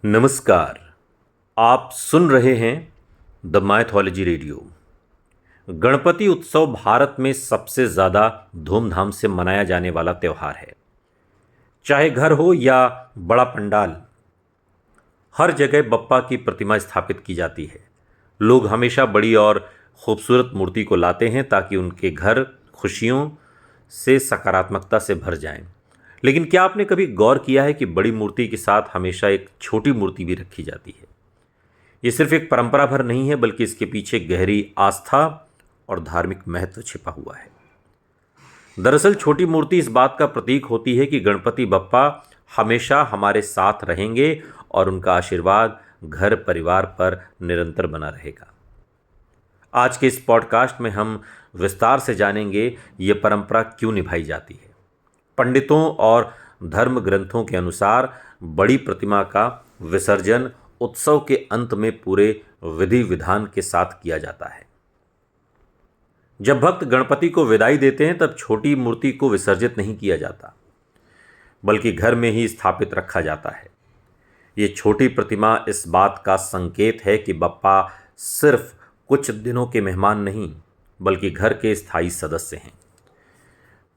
नमस्कार। आप सुन रहे हैं द माइथोलॉजी रेडियो। गणपति उत्सव भारत में सबसे ज़्यादा धूमधाम से मनाया जाने वाला त्यौहार है। चाहे घर हो या बड़ा पंडाल, हर जगह बप्पा की प्रतिमा स्थापित की जाती है। लोग हमेशा बड़ी और खूबसूरत मूर्ति को लाते हैं ताकि उनके घर खुशियों से सकारात्मकता से भर जाएं। लेकिन क्या आपने कभी गौर किया है कि बड़ी मूर्ति के साथ हमेशा एक छोटी मूर्ति भी रखी जाती है? ये सिर्फ एक परंपरा भर नहीं है, बल्कि इसके पीछे गहरी आस्था और धार्मिक महत्व छिपा हुआ है। दरअसल छोटी मूर्ति इस बात का प्रतीक होती है कि गणपति बप्पा हमेशा हमारे साथ रहेंगे और उनका आशीर्वाद घर परिवार पर निरंतर बना रहेगा। आज के इस पॉडकास्ट में हम विस्तार से जानेंगे ये परंपरा क्यों निभाई जाती है। पंडितों और धर्म ग्रंथों के अनुसार बड़ी प्रतिमा का विसर्जन उत्सव के अंत में पूरे विधि विधान के साथ किया जाता है। जब भक्त गणपति को विदाई देते हैं तब छोटी मूर्ति को विसर्जित नहीं किया जाता, बल्कि घर में ही स्थापित रखा जाता है। ये छोटी प्रतिमा इस बात का संकेत है कि बप्पा सिर्फ कुछ दिनों के मेहमान नहीं, बल्कि घर के स्थायी सदस्य हैं।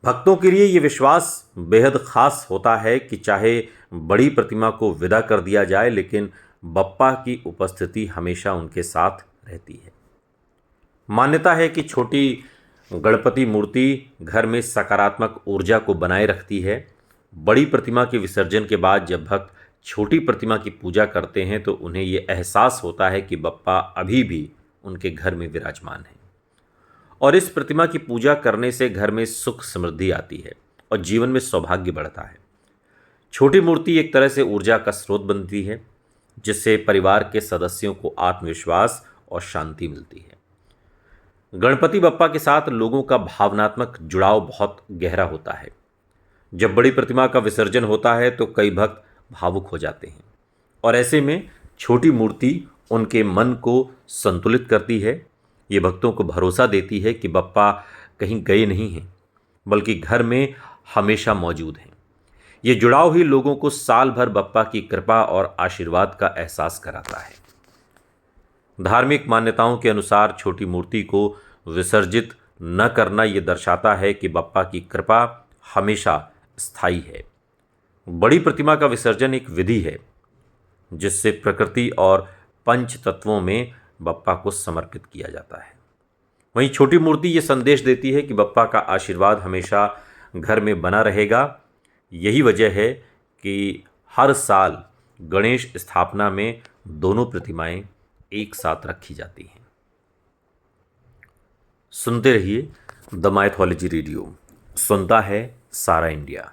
भक्तों के लिए ये विश्वास बेहद खास होता है कि चाहे बड़ी प्रतिमा को विदा कर दिया जाए, लेकिन बप्पा की उपस्थिति हमेशा उनके साथ रहती है। मान्यता है कि छोटी गणपति मूर्ति घर में सकारात्मक ऊर्जा को बनाए रखती है। बड़ी प्रतिमा के विसर्जन के बाद जब भक्त छोटी प्रतिमा की पूजा करते हैं तो उन्हें ये एहसास होता है कि बप्पा अभी भी उनके घर में विराजमान है। और इस प्रतिमा की पूजा करने से घर में सुख समृद्धि आती है और जीवन में सौभाग्य बढ़ता है। छोटी मूर्ति एक तरह से ऊर्जा का स्रोत बनती है, जिससे परिवार के सदस्यों को आत्मविश्वास और शांति मिलती है। गणपति बप्पा के साथ लोगों का भावनात्मक जुड़ाव बहुत गहरा होता है। जब बड़ी प्रतिमा का विसर्जन होता है तो कई भक्त भावुक हो जाते हैं, और ऐसे में छोटी मूर्ति उनके मन को संतुलित करती है। ये भक्तों को भरोसा देती है कि बप्पा कहीं गए नहीं हैं, बल्कि घर में हमेशा मौजूद हैं। ये जुड़ाव ही लोगों को साल भर बप्पा की कृपा और आशीर्वाद का एहसास कराता है। धार्मिक मान्यताओं के अनुसार छोटी मूर्ति को विसर्जित न करना ये दर्शाता है कि बप्पा की कृपा हमेशा स्थायी है। बड़ी प्रतिमा का विसर्जन एक विधि है जिससे प्रकृति और पंच तत्वों में बप्पा को समर्पित किया जाता है। वहीं छोटी मूर्ति ये संदेश देती है कि बप्पा का आशीर्वाद हमेशा घर में बना रहेगा। यही वजह है कि हर साल गणेश स्थापना में दोनों प्रतिमाएं एक साथ रखी जाती हैं। सुनते रहिए द माइथोलॉजी रेडियो। सुनता है सारा इंडिया।